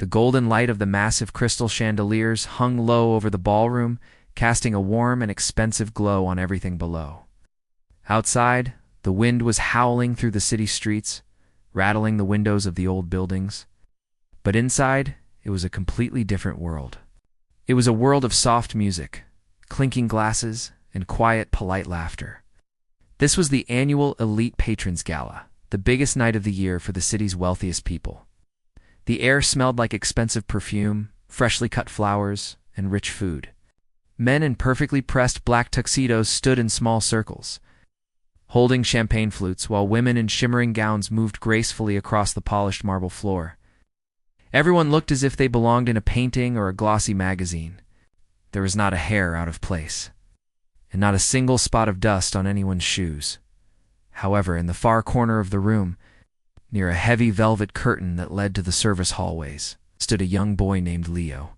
The golden light of the massive crystal chandeliers hung low over the ballroom, casting a warm and expensive glow on everything below. Outside, the wind was howling through the city streets, rattling the windows of the old buildings. But inside, it was a completely different world. It was a world of soft music, clinking glasses, and quiet, polite laughter. This was the annual Elite Patrons Gala, the biggest night of the year for the city's wealthiest people. The air smelled like expensive perfume, freshly cut flowers, and rich food. Men in perfectly pressed black tuxedos stood in small circles, holding champagne flutes, while women in shimmering gowns moved gracefully across the polished marble floor. Everyone looked as if they belonged in a painting or a glossy magazine. There was not a hair out of place, and not a single spot of dust on anyone's shoes. However, in the far corner of the room, near a heavy velvet curtain that led to the service hallways, stood a young boy named Leo.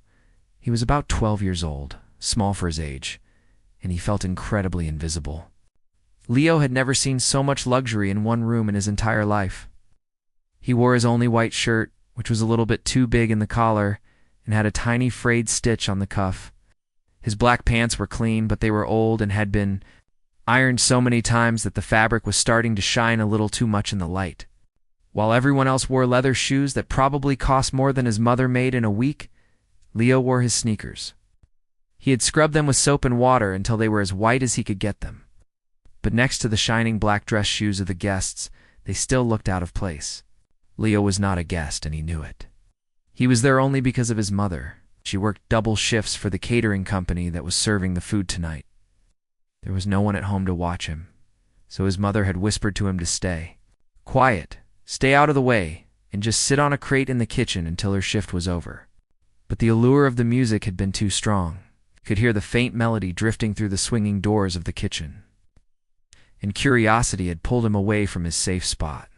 He was about 12 years old, small for his age, and he felt incredibly invisible. Leo had never seen so much luxury in one room in his entire life. He wore his only white shirt, which was a little bit too big in the collar, and had a tiny frayed stitch on the cuff. His black pants were clean, but they were old and had been ironed so many times that the fabric was starting to shine a little too much in the light. While everyone else wore leather shoes that probably cost more than his mother made in a week, Leo wore his sneakers. He had scrubbed them with soap and water until they were as white as he could get them. But next to the shining black dress shoes of the guests, they still looked out of place. Leo was not a guest, and he knew it. He was there only because of his mother. She worked double shifts for the catering company that was serving the food tonight. There was no one at home to watch him, so his mother had whispered to him to stay. Quiet, stay out of the way, and just sit on a crate in the kitchen until her shift was over. But the allure of the music had been too strong. He could hear the faint melody drifting through the swinging doors of the kitchen, and curiosity had pulled him away from his safe spot.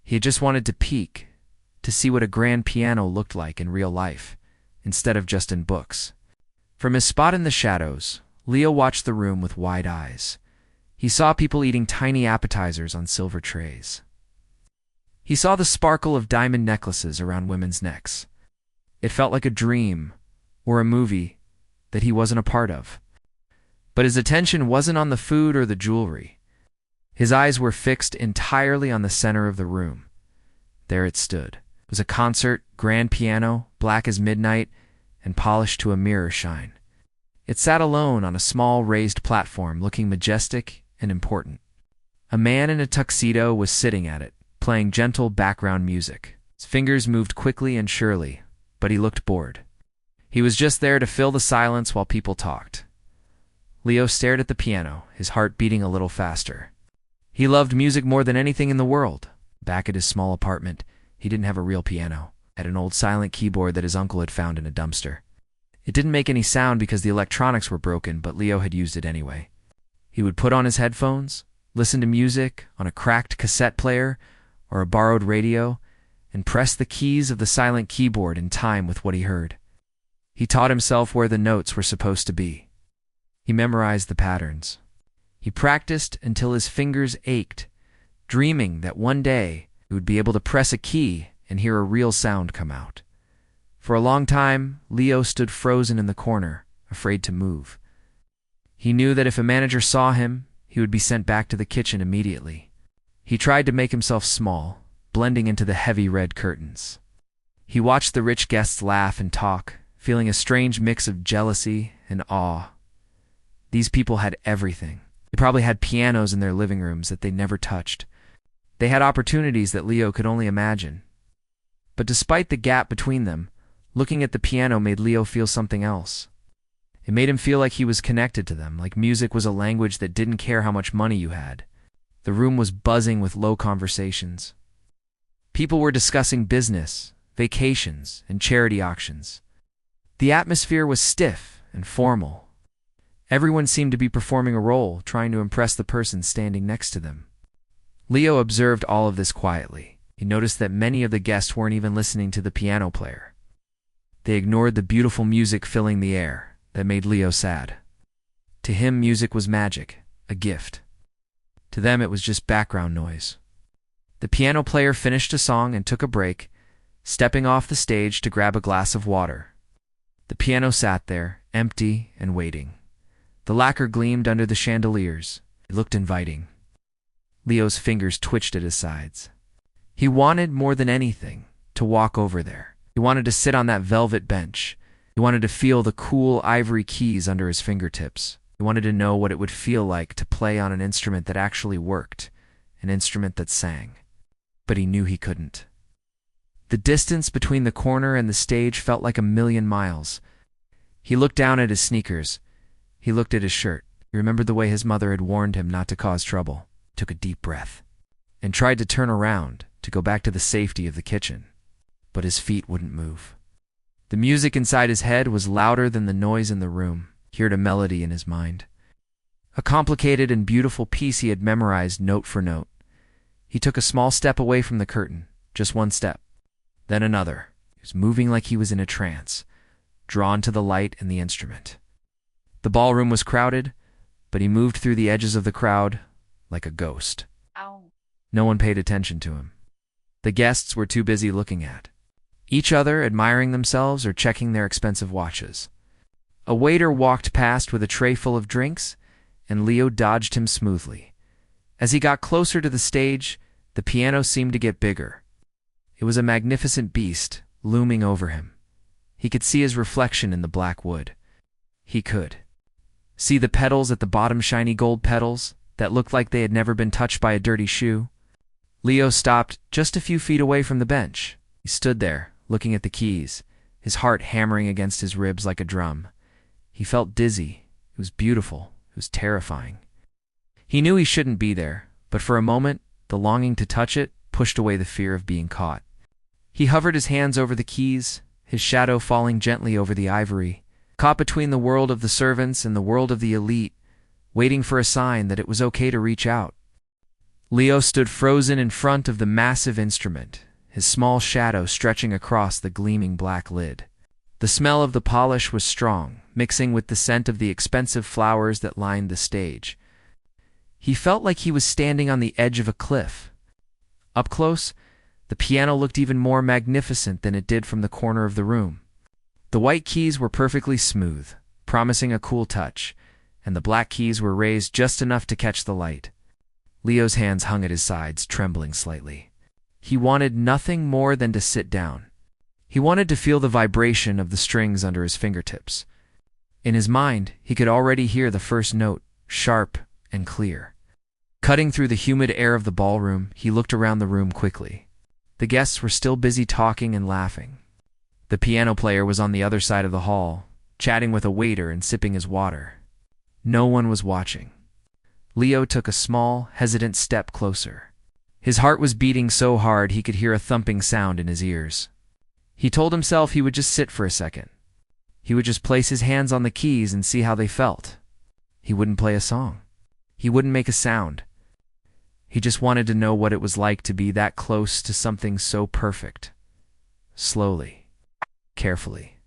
He had just wanted to peek, to see what a grand piano looked like in real life, instead of just in books. From his spot in the shadows, Leo watched the room with wide eyes. He saw people eating tiny appetizers on silver trays. He saw the sparkle of diamond necklaces around women's necks. It felt like a dream, or a movie, that he wasn't a part of. But his attention wasn't on the food or the jewelry. His eyes were fixed entirely on the center of the room. There it stood. It was a concert, grand piano, black as midnight, and polished to a mirror shine. It sat alone on a small raised platform, looking majestic and important. A man in a tuxedo was sitting at it, playing gentle background music. His fingers moved quickly and surely, but he looked bored. He was just there to fill the silence while people talked. Leo stared at the piano, his heart beating a little faster. He loved music more than anything in the world. Back at his small apartment, he didn't have a real piano, had an old silent keyboard that his uncle had found in a dumpster. It didn't make any sound because the electronics were broken, but Leo had used it anyway. He would put on his headphones, listen to music on a cracked cassette player or a borrowed radio, and press the keys of the silent keyboard in time with what he heard. He taught himself where the notes were supposed to be. He memorized the patterns. He practiced until his fingers ached, dreaming that one day he would be able to press a key and hear a real sound come out. For a long time, Leo stood frozen in the corner, afraid to move. He knew that if a manager saw him, he would be sent back to the kitchen immediately. He tried to make himself small, blending into the heavy red curtains. He watched the rich guests laugh and talk, feeling a strange mix of jealousy and awe. These people had everything. They probably had pianos in their living rooms that they never touched. They had opportunities that Leo could only imagine. But despite the gap between them, looking at the piano made Leo feel something else. It made him feel like he was connected to them, like music was a language that didn't care how much money you had. The room was buzzing with low conversations. People were discussing business, vacations, and charity auctions. The atmosphere was stiff and formal. Everyone seemed to be performing a role, trying to impress the person standing next to them. Leo observed all of this quietly. He noticed that many of the guests weren't even listening to the piano player. They ignored the beautiful music filling the air. That made Leo sad. To him, music was magic, a gift. To them, it was just background noise. The piano player finished a song and took a break, stepping off the stage to grab a glass of water. The piano sat there, empty and waiting. The lacquer gleamed under the chandeliers. It looked inviting. Leo's fingers twitched at his sides. He wanted more than anything to walk over there. He wanted to sit on that velvet bench. He wanted to feel the cool ivory keys under his fingertips. He wanted to know what it would feel like to play on an instrument that actually worked, an instrument that sang. But he knew he couldn't. The distance between the corner and the stage felt like 1,000,000 miles. He looked down at his sneakers. He looked at his shirt. He remembered the way his mother had warned him not to cause trouble. Took a deep breath and tried to turn around to go back to the safety of the kitchen. But his feet wouldn't move. The music inside his head was louder than the noise in the room. He heard a melody in his mind. A complicated and beautiful piece he had memorized note for note. He took a small step away from the curtain, just one step. Then another. He was moving like he was in a trance, drawn to the light and the instrument. The ballroom was crowded, but he moved through the edges of the crowd like a ghost. Ow. No one paid attention to him. The guests were too busy looking at each other, admiring themselves or checking their expensive watches. A waiter walked past with a tray full of drinks, and Leo dodged him smoothly. As he got closer to the stage, the piano seemed to get bigger. It was a magnificent beast, looming over him. He could see his reflection in the black wood. He could see the pedals at the bottom, shiny gold pedals that looked like they had never been touched by a dirty shoe. Leo stopped just a few feet away from the bench. He stood there, looking at the keys, his heart hammering against his ribs like a drum. He felt dizzy. It was beautiful. It was terrifying. He knew he shouldn't be there, but for a moment, the longing to touch it pushed away the fear of being caught. He hovered his hands over the keys, his shadow falling gently over the ivory, caught between the world of the servants and the world of the elite, waiting for a sign that it was okay to reach out. Leo stood frozen in front of the massive instrument, his small shadow stretching across the gleaming black lid. The smell of the polish was strong, mixing with the scent of the expensive flowers that lined the stage. He felt like he was standing on the edge of a cliff. Up close, the piano looked even more magnificent than it did from the corner of the room. The white keys were perfectly smooth, promising a cool touch, and the black keys were raised just enough to catch the light. Leo's hands hung at his sides, trembling slightly. He wanted nothing more than to sit down. He wanted to feel the vibration of the strings under his fingertips. In his mind, he could already hear the first note, sharp and clear. Cutting through the humid air of the ballroom, he looked around the room quickly. The guests were still busy talking and laughing. The piano player was on the other side of the hall, chatting with a waiter and sipping his water. No one was watching. Leo took a small, hesitant step closer. His heart was beating so hard he could hear a thumping sound in his ears. He told himself he would just sit for a second. He would just place his hands on the keys and see how they felt. He wouldn't play a song. He wouldn't make a sound. He just wanted to know what it was like to be that close to something so perfect. Slowly, carefully,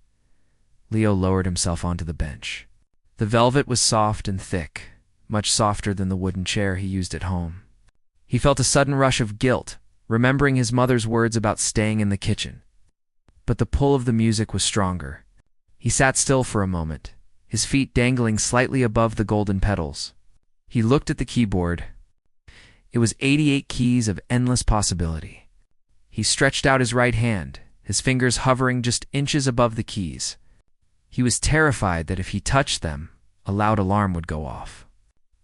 Leo lowered himself onto the bench. The velvet was soft and thick, much softer than the wooden chair he used at home. He felt a sudden rush of guilt, remembering his mother's words about staying in the kitchen. But the pull of the music was stronger. He sat still for a moment, his feet dangling slightly above the golden pedals. He looked at the keyboard. It was 88 keys of endless possibility. He stretched out his right hand, his fingers hovering just inches above the keys. He was terrified that if he touched them, a loud alarm would go off,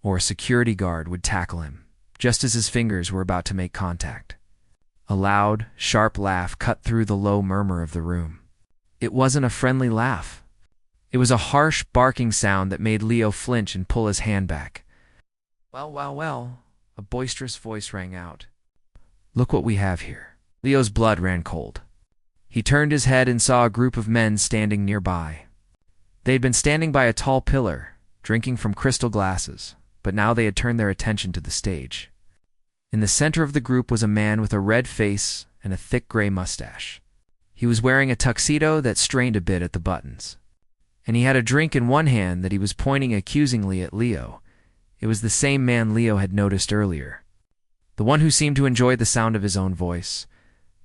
or a security guard would tackle him, just as his fingers were about to make contact. A loud, sharp laugh cut through the low murmur of the room. It wasn't a friendly laugh. It was a harsh, barking sound that made Leo flinch and pull his hand back. "Well, well, well," a boisterous voice rang out. "Look what we have here." Leo's blood ran cold. He turned his head and saw a group of men standing nearby. They had been standing by a tall pillar, drinking from crystal glasses, but now they had turned their attention to the stage. In the center of the group was a man with a red face and a thick gray mustache. He was wearing a tuxedo that strained a bit at the buttons, and he had a drink in one hand that he was pointing accusingly at Leo. It was the same man Leo had noticed earlier, the one who seemed to enjoy the sound of his own voice,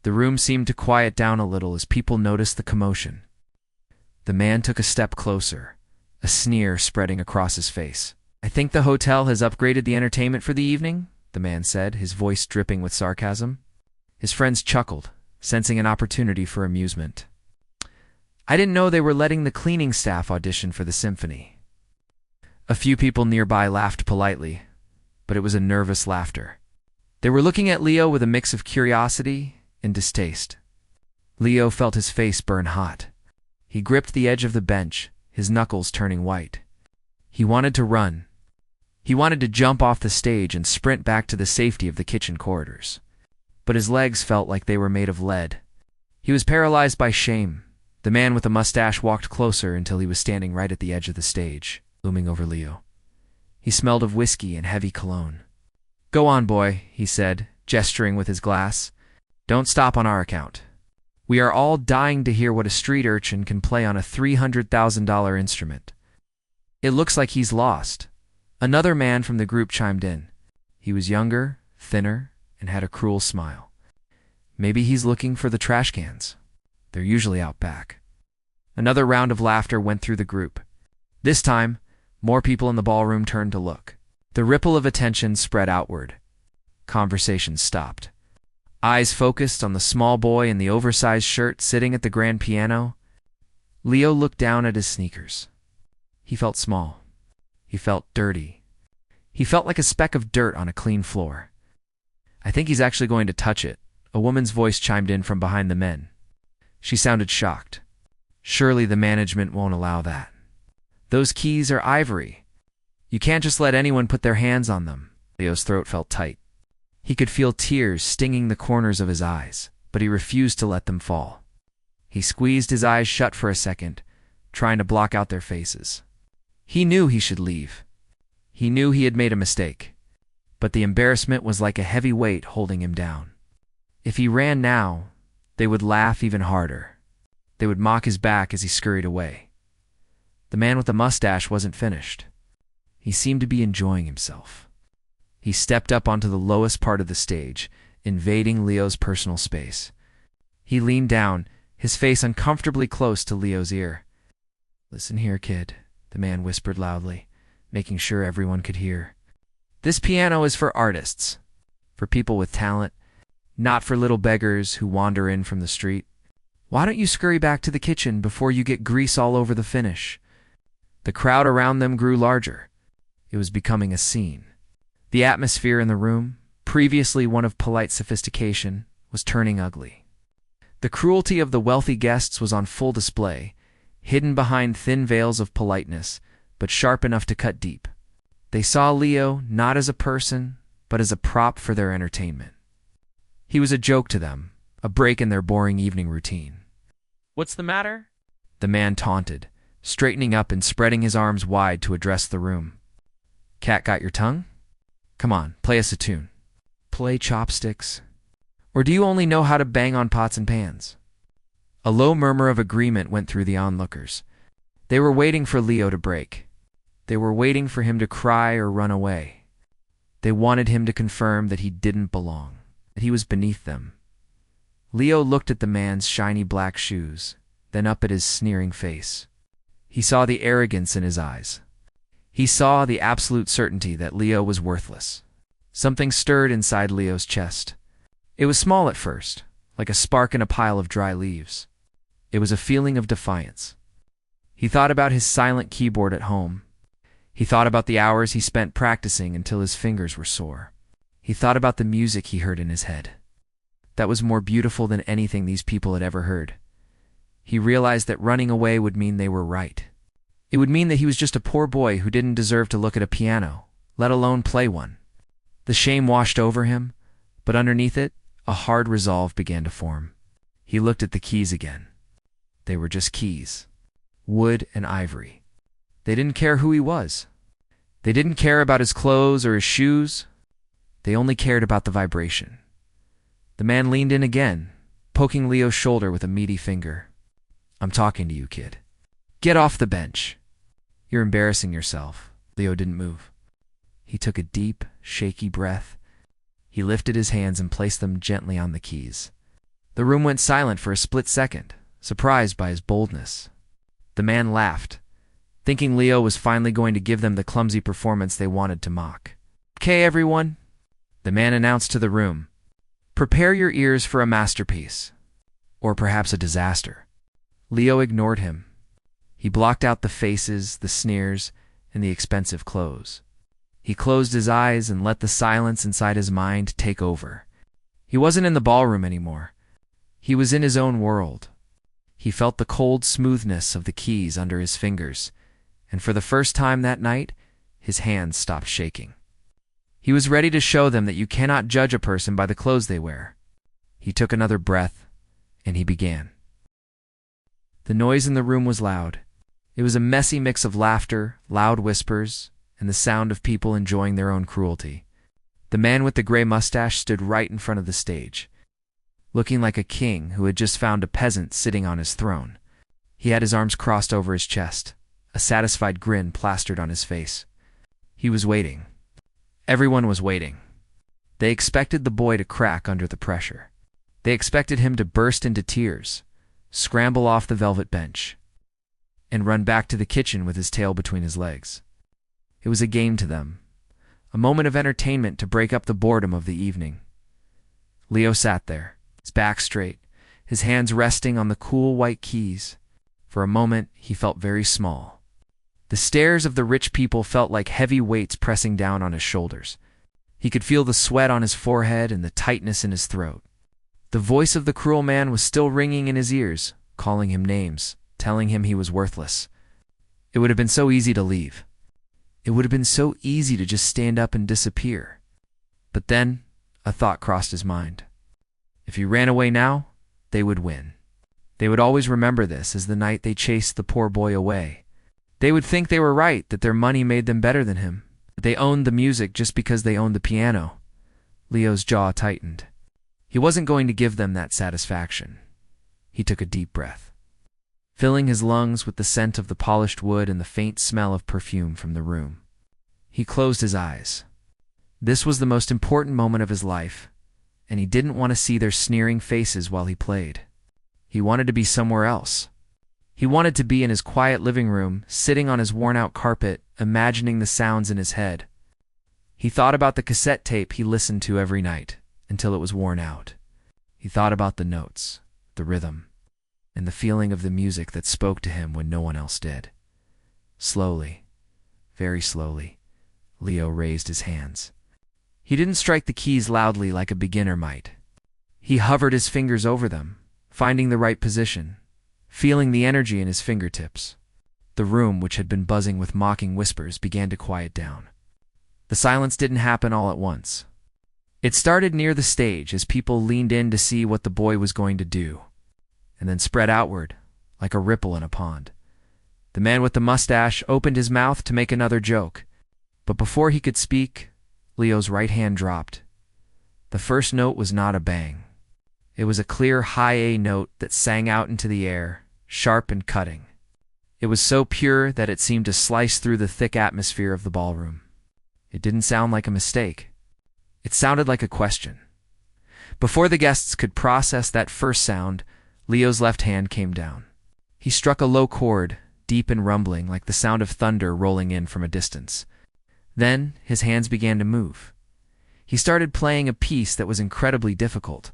The room seemed to quiet down a little as people noticed the commotion. The man took a step closer, a sneer spreading across his face. "I think the hotel has upgraded the entertainment for the evening," the man said, his voice dripping with sarcasm. His friends chuckled, sensing an opportunity for amusement. "I didn't know they were letting the cleaning staff audition for the symphony." A few people nearby laughed politely, but it was a nervous laughter. They were looking at Leo with a mix of curiosity and distaste. Leo felt his face burn hot. He gripped the edge of the bench, his knuckles turning white. He wanted to run. He wanted to jump off the stage and sprint back to the safety of the kitchen corridors. But his legs felt like they were made of lead. He was paralyzed by shame. The man with the mustache walked closer until he was standing right at the edge of the stage, looming over Leo. He smelled of whiskey and heavy cologne. "Go on, boy," he said, gesturing with his glass. "Don't stop on our account. We are all dying to hear what a street urchin can play on a $300,000 instrument." "It looks like he's lost," another man from the group chimed in. He was younger, thinner, and had a cruel smile. "Maybe he's looking for the trash cans. They're usually out back." Another round of laughter went through the group. This time, more people in the ballroom turned to look. The ripple of attention spread outward. Conversation stopped. Eyes focused on the small boy in the oversized shirt sitting at the grand piano. Leo looked down at his sneakers. He felt small. He felt dirty. He felt like a speck of dirt on a clean floor. "I think he's actually going to touch it," a woman's voice chimed in from behind the men. She sounded shocked. "Surely the management won't allow that. Those keys are ivory. You can't just let anyone put their hands on them." Leo's throat felt tight. He could feel tears stinging the corners of his eyes, but he refused to let them fall. He squeezed his eyes shut for a second, trying to block out their faces. He knew he should leave. He knew he had made a mistake, but the embarrassment was like a heavy weight holding him down. If he ran now, they would laugh even harder. They would mock his back as he scurried away. The man with the mustache wasn't finished. He seemed to be enjoying himself. He stepped up onto the lowest part of the stage, invading Leo's personal space. He leaned down, his face uncomfortably close to Leo's ear. "Listen here, kid," the man whispered loudly, making sure everyone could hear. "This piano is for artists, for people with talent, not for little beggars who wander in from the street. Why don't you scurry back to the kitchen before you get grease all over the finish?" The crowd around them grew larger. It was becoming a scene. The atmosphere in the room, previously one of polite sophistication, was turning ugly. The cruelty of the wealthy guests was on full display, hidden behind thin veils of politeness, but sharp enough to cut deep. They saw Leo not as a person, but as a prop for their entertainment. He was a joke to them, a break in their boring evening routine. "What's the matter?" the man taunted, straightening up and spreading his arms wide to address the room. "Cat got your tongue? Come on, play us a tune. Play chopsticks. Or do you only know how to bang on pots and pans?" A low murmur of agreement went through the onlookers. They were waiting for Leo to break. They were waiting for him to cry or run away. They wanted him to confirm that he didn't belong, that he was beneath them. Leo looked at the man's shiny black shoes, then up at his sneering face. He saw the arrogance in his eyes. He saw the absolute certainty that Leo was worthless. Something stirred inside Leo's chest. It was small at first, like a spark in a pile of dry leaves. It was a feeling of defiance. He thought about his silent keyboard at home. He thought about the hours he spent practicing until his fingers were sore. He thought about the music he heard in his head. That was more beautiful than anything these people had ever heard. He realized that running away would mean they were right. It would mean that he was just a poor boy who didn't deserve to look at a piano, let alone play one. The shame washed over him, but underneath it, a hard resolve began to form. He looked at the keys again. They were just keys. Wood and ivory. They didn't care who he was. They didn't care about his clothes or his shoes. They only cared about the vibration. The man leaned in again, poking Leo's shoulder with a meaty finger. "I'm talking to you, kid. Get off the bench. You're embarrassing yourself." Leo didn't move. He took a deep, shaky breath. He lifted his hands and placed them gently on the keys. The room went silent for a split second, surprised by his boldness. The man laughed, thinking Leo was finally going to give them the clumsy performance they wanted to mock. "Okay, everyone," the man announced to the room. "Prepare your ears for a masterpiece. Or perhaps a disaster." Leo ignored him. He blocked out the faces, the sneers, and the expensive clothes. He closed his eyes and let the silence inside his mind take over. He wasn't in the ballroom anymore. He was in his own world. He felt the cold smoothness of the keys under his fingers, and for the first time that night, his hands stopped shaking. He was ready to show them that you cannot judge a person by the clothes they wear. He took another breath, and he began. The noise in the room was loud. It was a messy mix of laughter, loud whispers, and the sound of people enjoying their own cruelty. The man with the gray mustache stood right in front of the stage, looking like a king who had just found a peasant sitting on his throne. He had his arms crossed over his chest, a satisfied grin plastered on his face. He was waiting. Everyone was waiting. They expected the boy to crack under the pressure. They expected him to burst into tears, scramble off the velvet bench, and run back to the kitchen with his tail between his legs. It was a game to them, a moment of entertainment to break up the boredom of the evening. Leo sat there, his back straight, his hands resting on the cool white keys. For a moment, he felt very small. The stares of the rich people felt like heavy weights pressing down on his shoulders. He could feel the sweat on his forehead and the tightness in his throat. The voice of the cruel man was still ringing in his ears, calling him names, telling him he was worthless. It would have been so easy to leave. It would have been so easy to just stand up and disappear. But then, a thought crossed his mind. If he ran away now, they would win. They would always remember this as the night they chased the poor boy away. They would think they were right, that their money made them better than him, that they owned the music just because they owned the piano. Leo's jaw tightened. He wasn't going to give them that satisfaction. He took a deep breath, filling his lungs with the scent of the polished wood and the faint smell of perfume from the room. He closed his eyes. This was the most important moment of his life, and he didn't want to see their sneering faces while he played. He wanted to be somewhere else. He wanted to be in his quiet living room, sitting on his worn-out carpet, imagining the sounds in his head. He thought about the cassette tape he listened to every night, until it was worn out. He thought about the notes, the rhythm, and the feeling of the music that spoke to him when no one else did. Slowly, very slowly, Leo raised his hands. He didn't strike the keys loudly like a beginner might. He hovered his fingers over them, finding the right position, feeling the energy in his fingertips. The room, which had been buzzing with mocking whispers, began to quiet down. The silence didn't happen all at once. It started near the stage as people leaned in to see what the boy was going to do, and then spread outward like a ripple in a pond. The man with the mustache opened his mouth to make another joke, but before he could speak, Leo's right hand dropped. The first note was not a bang. It was a clear high A note that sang out into the air, sharp and cutting. It was so pure that it seemed to slice through the thick atmosphere of the ballroom. It didn't sound like a mistake. It sounded like a question. Before the guests could process that first sound, Leo's left hand came down. He struck a low chord, deep and rumbling, like the sound of thunder rolling in from a distance. Then his hands began to move. He started playing a piece that was incredibly difficult.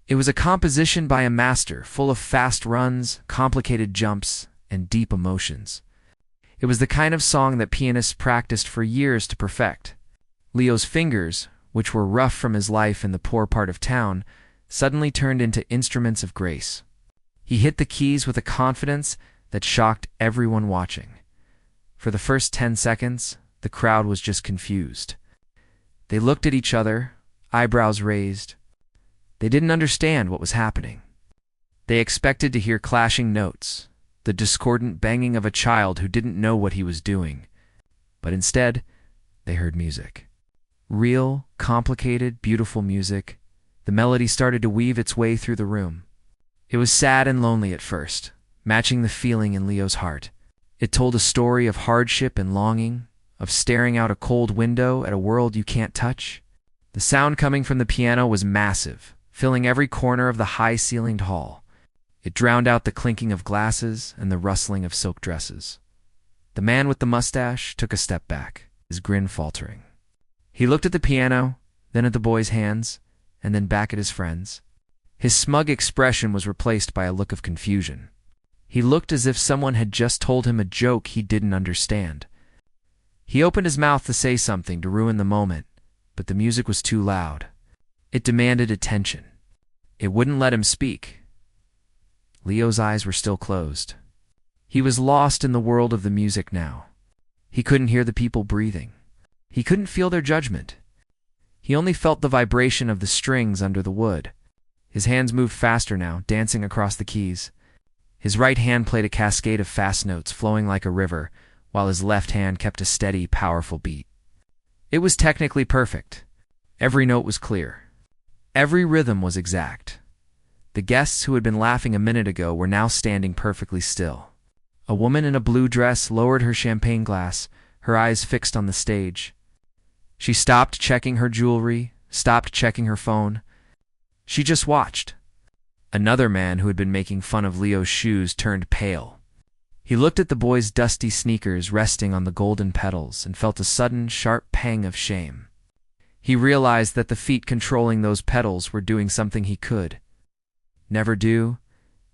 It was a composition by a master, full of fast runs, complicated jumps, and deep emotions. It was the kind of song that pianists practiced for years to perfect. Leo's fingers, which were rough from his life in the poor part of town, suddenly turned into instruments of grace. He hit the keys with a confidence that shocked everyone watching. For the first 10 seconds, the crowd was just confused. They looked at each other, eyebrows raised. They didn't understand what was happening. They expected to hear clashing notes, the discordant banging of a child who didn't know what he was doing. But instead, they heard music. Real, complicated, beautiful music. The melody started to weave its way through the room. It was sad and lonely at first, matching the feeling in Leo's heart. It told a story of hardship and longing, of staring out a cold window at a world you can't touch. The sound coming from the piano was massive, filling every corner of the high-ceilinged hall. It drowned out the clinking of glasses and the rustling of silk dresses. The man with the mustache took a step back, his grin faltering. He looked at the piano, then at the boy's hands, and then back at his friends. His smug expression was replaced by a look of confusion. He looked as if someone had just told him a joke he didn't understand. He opened his mouth to say something to ruin the moment, but the music was too loud. It demanded attention. It wouldn't let him speak. Leo's eyes were still closed. He was lost in the world of the music now. He couldn't hear the people breathing. He couldn't feel their judgment. He only felt the vibration of the strings under the wood. His hands moved faster now, dancing across the keys. His right hand played a cascade of fast notes flowing like a river, while his left hand kept a steady, powerful beat. It was technically perfect. Every note was clear. Every rhythm was exact. The guests who had been laughing a minute ago were now standing perfectly still. A woman in a blue dress lowered her champagne glass, her eyes fixed on the stage. She stopped checking her jewelry, stopped checking her phone. She just watched. Another man who had been making fun of Leo's shoes turned pale. He looked at the boy's dusty sneakers resting on the golden pedals and felt a sudden, sharp pang of shame. He realized that the feet controlling those pedals were doing something he could never do.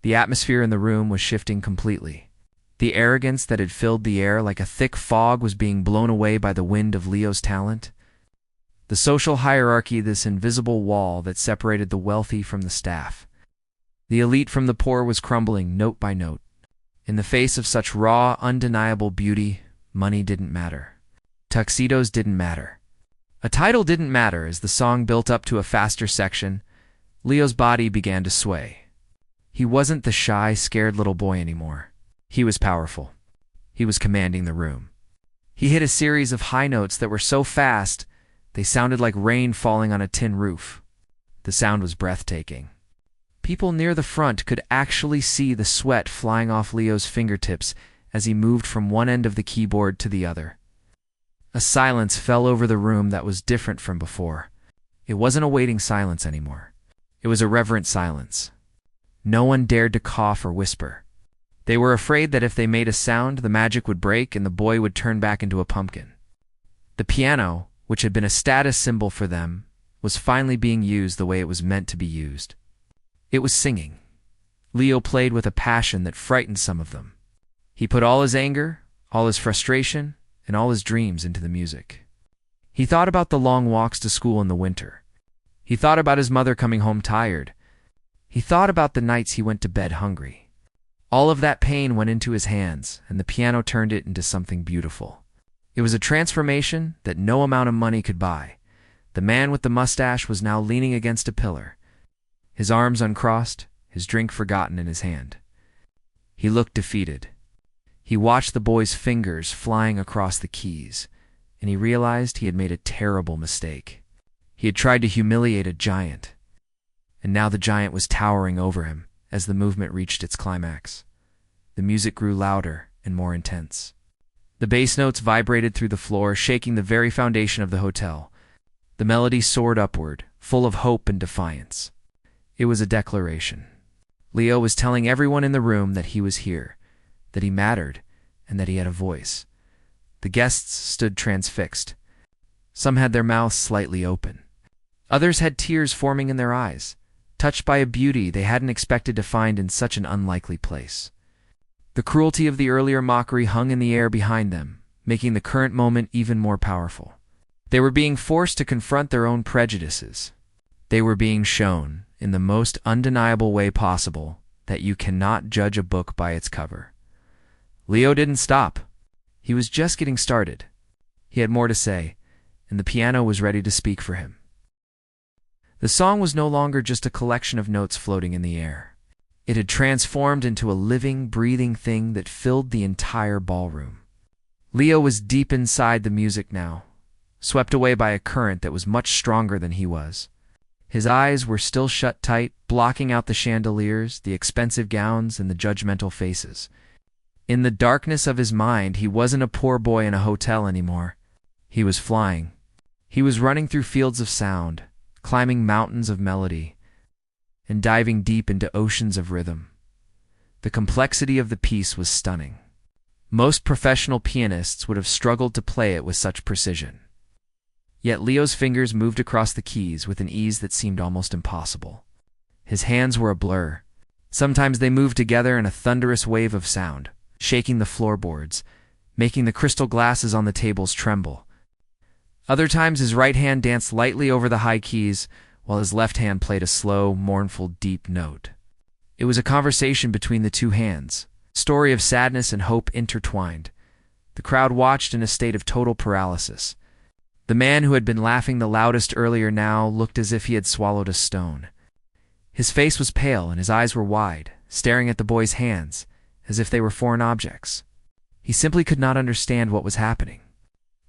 The atmosphere in the room was shifting completely. The arrogance that had filled the air like a thick fog was being blown away by the wind of Leo's talent. The social hierarchy, this invisible wall that separated the wealthy from the staff. The elite from the poor was crumbling note by note. In the face of such raw, undeniable beauty, money didn't matter. Tuxedos didn't matter. A title didn't matter. As the song built up to a faster section, Leo's body began to sway. He wasn't the shy, scared little boy anymore. He was powerful. He was commanding the room. He hit a series of high notes that were so fast, they sounded like rain falling on a tin roof. The sound was breathtaking. People near the front could actually see the sweat flying off Leo's fingertips as he moved from one end of the keyboard to the other. A silence fell over the room that was different from before. It wasn't a waiting silence anymore. It was a reverent silence. No one dared to cough or whisper. They were afraid that if they made a sound, the magic would break and the boy would turn back into a pumpkin. The piano, which had been a status symbol for them, was finally being used the way it was meant to be used. It was singing. Leo played with a passion that frightened some of them. He put all his anger, all his frustration, and all his dreams into the music. He thought about the long walks to school in the winter. He thought about his mother coming home tired. He thought about the nights he went to bed hungry. All of that pain went into his hands, and the piano turned it into something beautiful. It was a transformation that no amount of money could buy. The man with the mustache was now leaning against a pillar, his arms uncrossed, his drink forgotten in his hand. He looked defeated. He watched the boy's fingers flying across the keys, and he realized he had made a terrible mistake. He had tried to humiliate a giant, and now the giant was towering over him as the movement reached its climax. The music grew louder and more intense. The bass notes vibrated through the floor, shaking the very foundation of the hotel. The melody soared upward, full of hope and defiance. It was a declaration. Leo was telling everyone in the room that he was here, that he mattered, and that he had a voice. The guests stood transfixed. Some had their mouths slightly open. Others had tears forming in their eyes, touched by a beauty they hadn't expected to find in such an unlikely place. The cruelty of the earlier mockery hung in the air behind them, making the current moment even more powerful. They were being forced to confront their own prejudices. They were being shown, in the most undeniable way possible, that you cannot judge a book by its cover. Leo didn't stop. He was just getting started. He had more to say, and the piano was ready to speak for him. The song was no longer just a collection of notes floating in the air. It had transformed into a living, breathing thing that filled the entire ballroom. Leo was deep inside the music now, swept away by a current that was much stronger than he was. His eyes were still shut tight, blocking out the chandeliers, the expensive gowns, and the judgmental faces. In the darkness of his mind, he wasn't a poor boy in a hotel anymore. He was flying. He was running through fields of sound, climbing mountains of melody, and diving deep into oceans of rhythm. The complexity of the piece was stunning. Most professional pianists would have struggled to play it with such precision. Yet Leo's fingers moved across the keys with an ease that seemed almost impossible. His hands were a blur. Sometimes they moved together in a thunderous wave of sound, shaking the floorboards, making the crystal glasses on the tables tremble. Other times his right hand danced lightly over the high keys, while his left hand played a slow, mournful, deep note. It was a conversation between the two hands, a story of sadness and hope intertwined. The crowd watched in a state of total paralysis. The man who had been laughing the loudest earlier now looked as if he had swallowed a stone. His face was pale and his eyes were wide, staring at the boy's hands, as if they were foreign objects. He simply could not understand what was happening.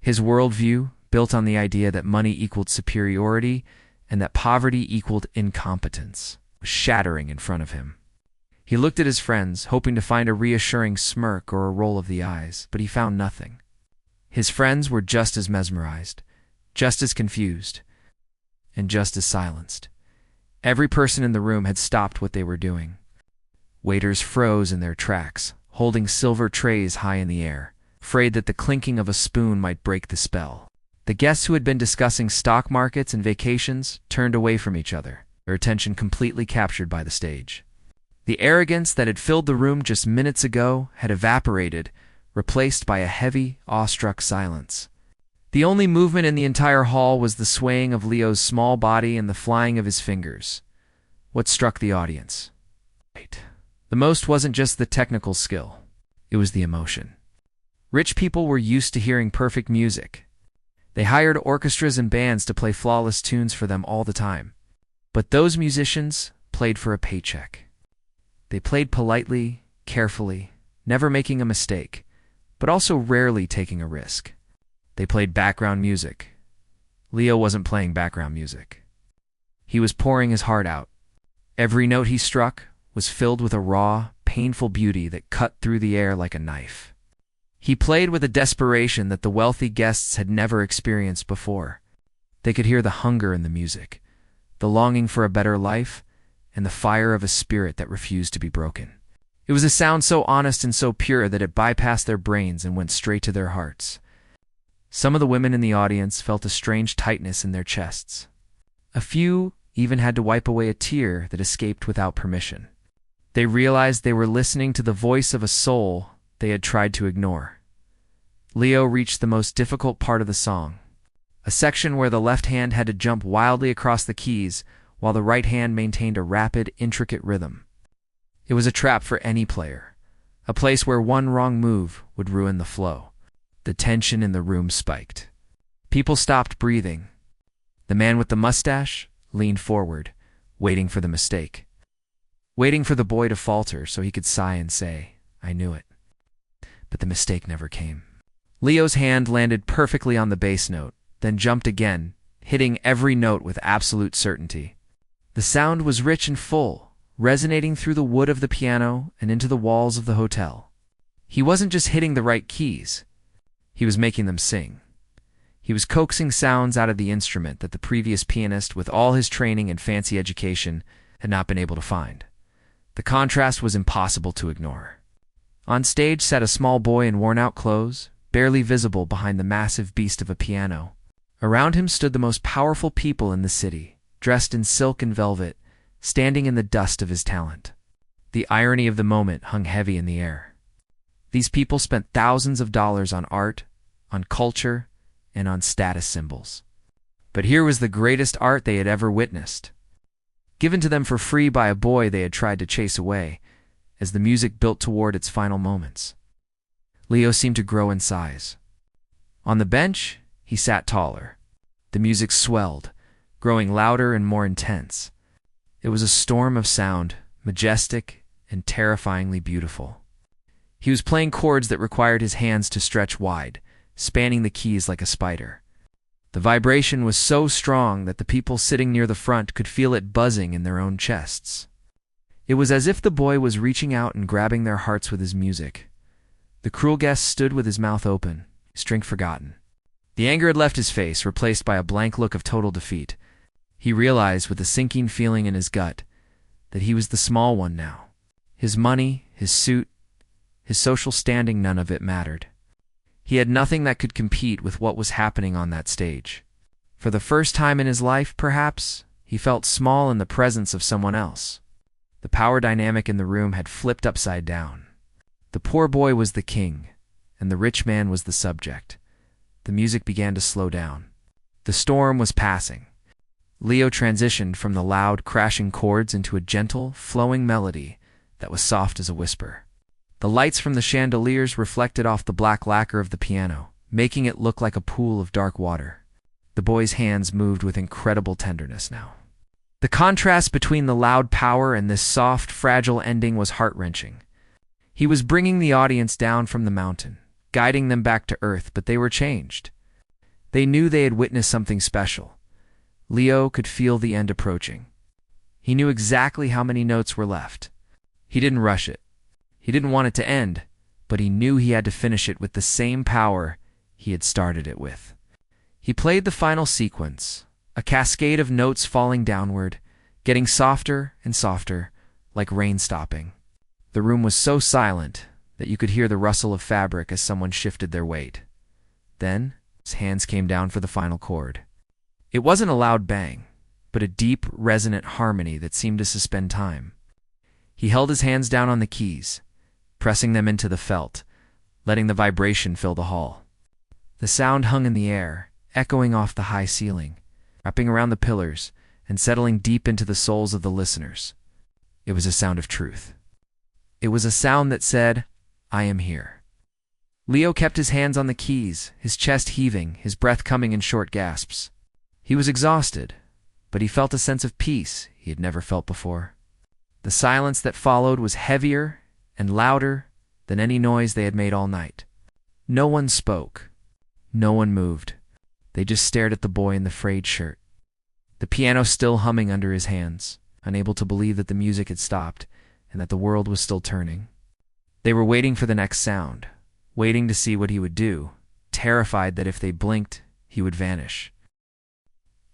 His worldview, built on the idea that money equaled superiority and that poverty equaled incompetence, was shattering in front of him. He looked at his friends, hoping to find a reassuring smirk or a roll of the eyes, but he found nothing. His friends were just as mesmerized, just as confused, and just as silenced. Every person in the room had stopped what they were doing. Waiters froze in their tracks, holding silver trays high in the air, afraid that the clinking of a spoon might break the spell. The guests who had been discussing stock markets and vacations turned away from each other, their attention completely captured by the stage. The arrogance that had filled the room just minutes ago had evaporated, replaced by a heavy, awestruck silence. The only movement in the entire hall was the swaying of Leo's small body and the flying of his fingers. What struck the audience? The most wasn't just the technical skill. It was the emotion. Rich people were used to hearing perfect music. They hired orchestras and bands to play flawless tunes for them all the time. But those musicians played for a paycheck. They played politely, carefully, never making a mistake, but also rarely taking a risk. They played background music. Leo wasn't playing background music. He was pouring his heart out. Every note he struck was filled with a raw, painful beauty that cut through the air like a knife. He played with a desperation that the wealthy guests had never experienced before. They could hear the hunger in the music, the longing for a better life, and the fire of a spirit that refused to be broken. It was a sound so honest and so pure that it bypassed their brains and went straight to their hearts. Some of the women in the audience felt a strange tightness in their chests. A few even had to wipe away a tear that escaped without permission. They realized they were listening to the voice of a soul they had tried to ignore. Leo reached the most difficult part of the song, a section where the left hand had to jump wildly across the keys while the right hand maintained a rapid, intricate rhythm. It was a trap for any player, a place where one wrong move would ruin the flow. The tension in the room spiked. People stopped breathing. The man with the mustache leaned forward, waiting for the mistake, waiting for the boy to falter so he could sigh and say, "I knew it." But the mistake never came. Leo's hand landed perfectly on the bass note, then jumped again, hitting every note with absolute certainty. The sound was rich and full, resonating through the wood of the piano and into the walls of the hotel. He wasn't just hitting the right keys. He was making them sing. He was coaxing sounds out of the instrument that the previous pianist, with all his training and fancy education, had not been able to find. The contrast was impossible to ignore. On stage sat a small boy in worn-out clothes, barely visible behind the massive beast of a piano. Around him stood the most powerful people in the city, dressed in silk and velvet, standing in the dust of his talent. The irony of the moment hung heavy in the air. These people spent thousands of dollars on art, on culture, and on status symbols. But here was the greatest art they had ever witnessed, given to them for free by a boy they had tried to chase away, as the music built toward its final moments. Leo seemed to grow in size. On the bench, he sat taller. The music swelled, growing louder and more intense. It was a storm of sound, majestic and terrifyingly beautiful. He was playing chords that required his hands to stretch wide, spanning the keys like a spider. The vibration was so strong that the people sitting near the front could feel it buzzing in their own chests. It was as if the boy was reaching out and grabbing their hearts with his music. The cruel guest stood with his mouth open, his drink forgotten. The anger had left his face, replaced by a blank look of total defeat. He realized, with a sinking feeling in his gut, that he was the small one now. His money, his suit, his social standing, none of it mattered. He had nothing that could compete with what was happening on that stage. For the first time in his life, perhaps, he felt small in the presence of someone else. The power dynamic in the room had flipped upside down. The poor boy was the king, and the rich man was the subject. The music began to slow down. The storm was passing. Leo transitioned from the loud, crashing chords into a gentle, flowing melody that was soft as a whisper. The lights from the chandeliers reflected off the black lacquer of the piano, making it look like a pool of dark water. The boy's hands moved with incredible tenderness now. The contrast between the loud power and this soft, fragile ending was heart-wrenching. He was bringing the audience down from the mountain, guiding them back to earth, but they were changed. They knew they had witnessed something special. Leo could feel the end approaching. He knew exactly how many notes were left. He didn't rush it. He didn't want it to end, but he knew he had to finish it with the same power he had started it with. He played the final sequence, a cascade of notes falling downward, getting softer and softer, like rain stopping. The room was so silent that you could hear the rustle of fabric as someone shifted their weight. Then, his hands came down for the final chord. It wasn't a loud bang, but a deep, resonant harmony that seemed to suspend time. He held his hands down on the keys, pressing them into the felt, letting the vibration fill the hall. The sound hung in the air, echoing off the high ceiling, wrapping around the pillars, and settling deep into the souls of the listeners. It was a sound of truth. It was a sound that said, "I am here." Leo kept his hands on the keys, his chest heaving, his breath coming in short gasps. He was exhausted, but he felt a sense of peace he had never felt before. The silence that followed was heavier and louder than any noise they had made all night. No one spoke. No one moved. They just stared at the boy in the frayed shirt. The piano still humming under his hands, unable to believe that the music had stopped and that the world was still turning. They were waiting for the next sound, waiting to see what he would do, terrified that if they blinked, he would vanish.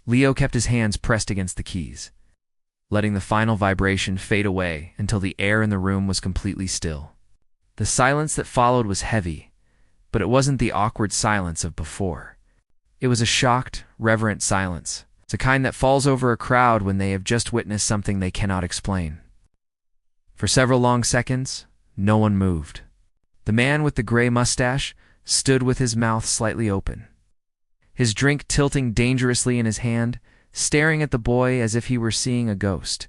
Leo kept his hands pressed against the keys, letting the final vibration fade away until the air in the room was completely still. The silence that followed was heavy, but it wasn't the awkward silence of before. It was a shocked, reverent silence, the kind that falls over a crowd when they have just witnessed something they cannot explain. For several long seconds, no one moved. The man with the gray mustache stood with his mouth slightly open, his drink tilting dangerously in his hand, staring at the boy as if he were seeing a ghost.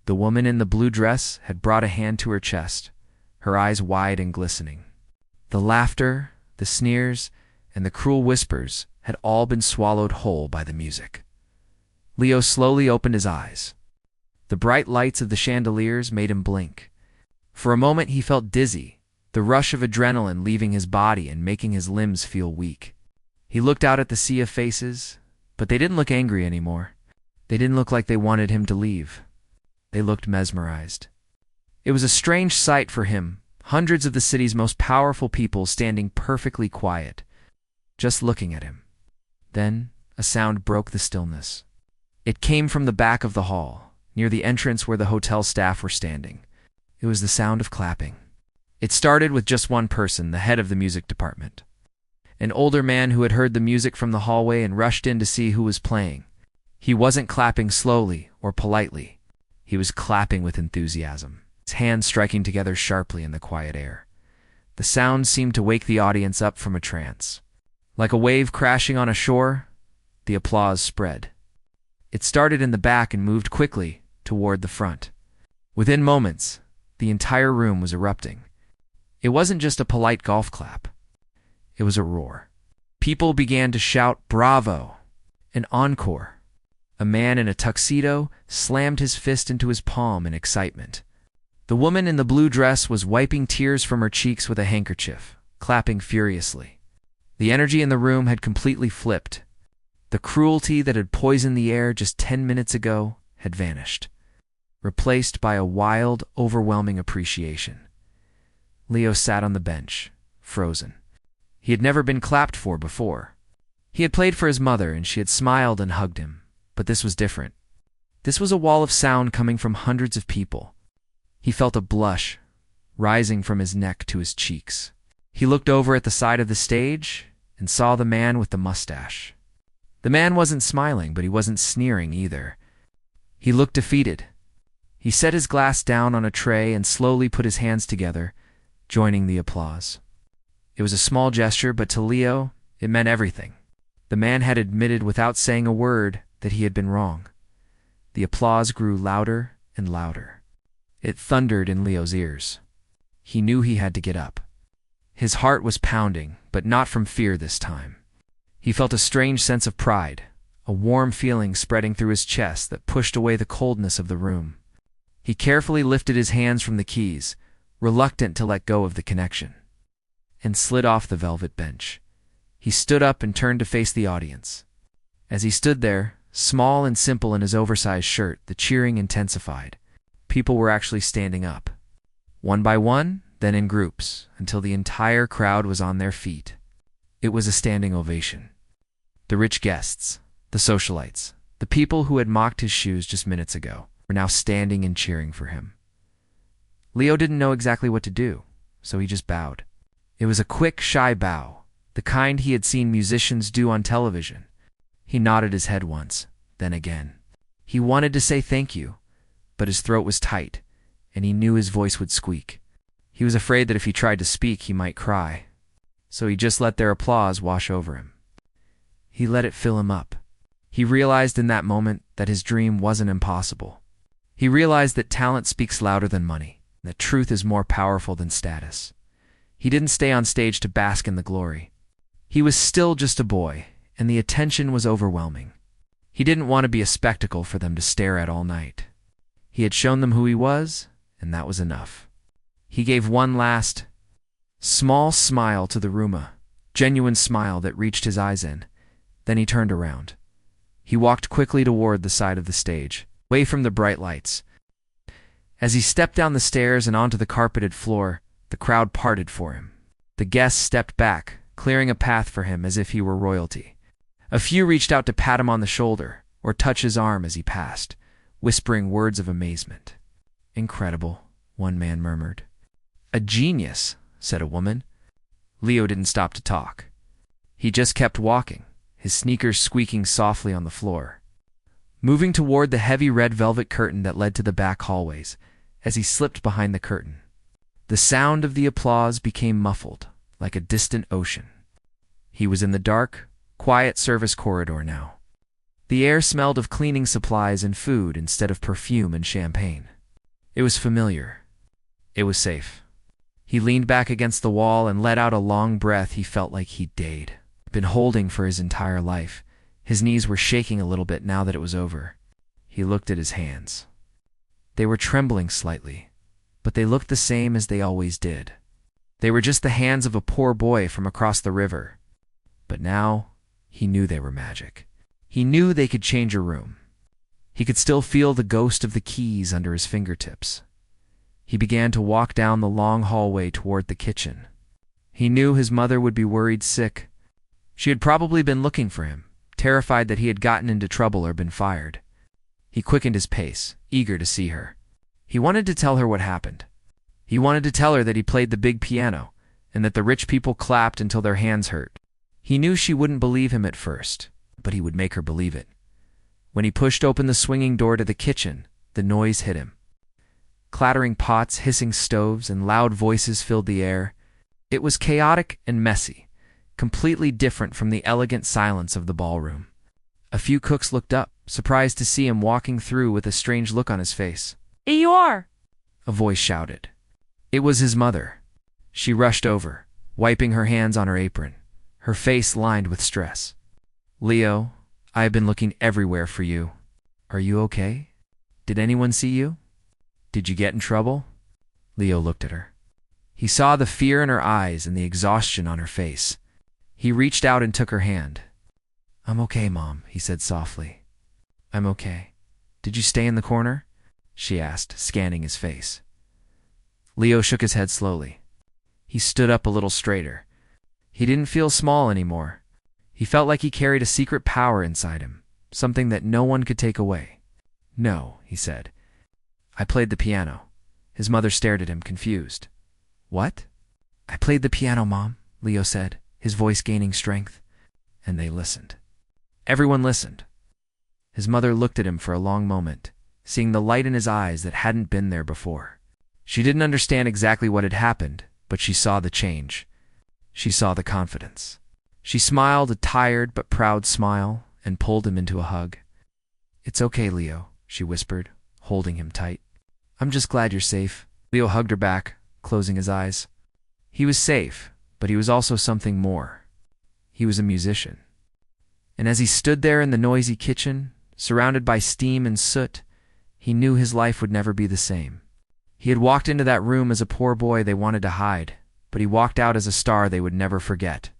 The woman in the blue dress had brought a hand to her chest, her eyes wide and glistening. The laughter, the sneers, and the cruel whispers had all been swallowed whole by the music. Leo slowly opened his eyes. The bright lights of the chandeliers made him blink. For a moment he felt dizzy, the rush of adrenaline leaving his body and making his limbs feel weak. He looked out at the sea of faces, but they didn't look angry anymore. They didn't look like they wanted him to leave. They looked mesmerized. It was a strange sight for him, hundreds of the city's most powerful people standing perfectly quiet, just looking at him. Then a sound broke the stillness. It came from the back of the hall, near the entrance where the hotel staff were standing. It was the sound of clapping. It started with just one person, the head of the music department. An older man who had heard the music from the hallway and rushed in to see who was playing. He wasn't clapping slowly or politely. He was clapping with enthusiasm, his hands striking together sharply in the quiet air. The sound seemed to wake the audience up from a trance. Like a wave crashing on a shore, the applause spread. It started in the back and moved quickly toward the front. Within moments, the entire room was erupting. It wasn't just a polite golf clap. It was a roar. People began to shout, "Bravo!" and "Encore!" A man in a tuxedo slammed his fist into his palm in excitement. The woman in the blue dress was wiping tears from her cheeks with a handkerchief, clapping furiously. The energy in the room had completely flipped. The cruelty that had poisoned the air just 10 minutes ago had vanished, replaced by a wild, overwhelming appreciation. Leo sat on the bench, frozen. He had never been clapped for before. He had played for his mother and she had smiled and hugged him, but this was different. This was a wall of sound coming from hundreds of people. He felt a blush rising from his neck to his cheeks. He looked over at the side of the stage and saw the man with the mustache. The man wasn't smiling, but he wasn't sneering either. He looked defeated. He set his glass down on a tray and slowly put his hands together, joining the applause. It was a small gesture, but to Leo, it meant everything. The man had admitted without saying a word that he had been wrong. The applause grew louder and louder. It thundered in Leo's ears. He knew he had to get up. His heart was pounding, but not from fear this time. He felt a strange sense of pride, a warm feeling spreading through his chest that pushed away the coldness of the room. He carefully lifted his hands from the keys, reluctant to let go of the connection, and slid off the velvet bench. He stood up and turned to face the audience. As he stood there, small and simple in his oversized shirt, the cheering intensified. People were actually standing up, one by one, then in groups, until the entire crowd was on their feet. It was a standing ovation. The rich guests, the socialites, the people who had mocked his shoes just minutes ago, were now standing and cheering for him. Leo didn't know exactly what to do, so he just bowed. It was a quick, shy bow, the kind he had seen musicians do on television. He nodded his head once, then again. He wanted to say thank you, but his throat was tight, and he knew his voice would squeak. He was afraid that if he tried to speak, he might cry, so he just let their applause wash over him. He let it fill him up. He realized in that moment that his dream wasn't impossible. He realized that talent speaks louder than money, that truth is more powerful than status. He didn't stay on stage to bask in the glory. He was still just a boy, and the attention was overwhelming. He didn't want to be a spectacle for them to stare at all night. He had shown them who he was, and that was enough. He gave one last, small smile to the room, a genuine smile that reached his eyes in. Then he turned around. He walked quickly toward the side of the stage, away from the bright lights. As he stepped down the stairs and onto the carpeted floor, the crowd parted for him. The guests stepped back, clearing a path for him as if he were royalty. A few reached out to pat him on the shoulder or touch his arm as he passed, whispering words of amazement. "Incredible," one man murmured. "A genius," said a woman. Leo didn't stop to talk. He just kept walking, his sneakers squeaking softly on the floor, moving toward the heavy red velvet curtain that led to the back hallways. As he slipped behind the curtain, the sound of the applause became muffled, like a distant ocean. He was in the dark, quiet service corridor now. The air smelled of cleaning supplies and food instead of perfume and champagne. It was familiar. It was safe. He leaned back against the wall and let out a long breath he felt like he'd been holding for his entire life. His knees were shaking a little bit now that it was over. He looked at his hands. They were trembling slightly, but they looked the same as they always did. They were just the hands of a poor boy from across the river. But now, he knew they were magic. He knew they could change a room. He could still feel the ghost of the keys under his fingertips. He began to walk down the long hallway toward the kitchen. He knew his mother would be worried sick. She had probably been looking for him, terrified that he had gotten into trouble or been fired. He quickened his pace, eager to see her. He wanted to tell her what happened. He wanted to tell her that he played the big piano, and that the rich people clapped until their hands hurt. He knew she wouldn't believe him at first, but he would make her believe it. When he pushed open the swinging door to the kitchen, the noise hit him. Clattering pots, hissing stoves, and loud voices filled the air. It was chaotic and messy, completely different from the elegant silence of the ballroom. A few cooks looked up, surprised to see him walking through with a strange look on his face. "Here you are!" a voice shouted. It was his mother. She rushed over, wiping her hands on her apron, her face lined with stress. "Leo, I have been looking everywhere for you. Are you okay? Did anyone see you? Did you get in trouble?" Leo looked at her. He saw the fear in her eyes and the exhaustion on her face. He reached out and took her hand. "I'm okay, Mom," he said softly. "I'm okay. Did you stay in the corner?" she asked, scanning his face. Leo shook his head slowly. He stood up a little straighter. He didn't feel small anymore. He felt like he carried a secret power inside him, something that no one could take away. "No," he said. "I played the piano." His mother stared at him, confused. "What?" "I played the piano, Mom," Leo said, his voice gaining strength. And they listened. Everyone listened. His mother looked at him for a long moment, seeing the light in his eyes that hadn't been there before. She didn't understand exactly what had happened, but she saw the change. She saw the confidence. She smiled a tired but proud smile and pulled him into a hug. "It's okay, Leo," she whispered, holding him tight. "I'm just glad you're safe." Leo hugged her back, closing his eyes. He was safe, but he was also something more. He was a musician. And as he stood there in the noisy kitchen, surrounded by steam and soot, he knew his life would never be the same. He had walked into that room as a poor boy they wanted to hide, but he walked out as a star they would never forget.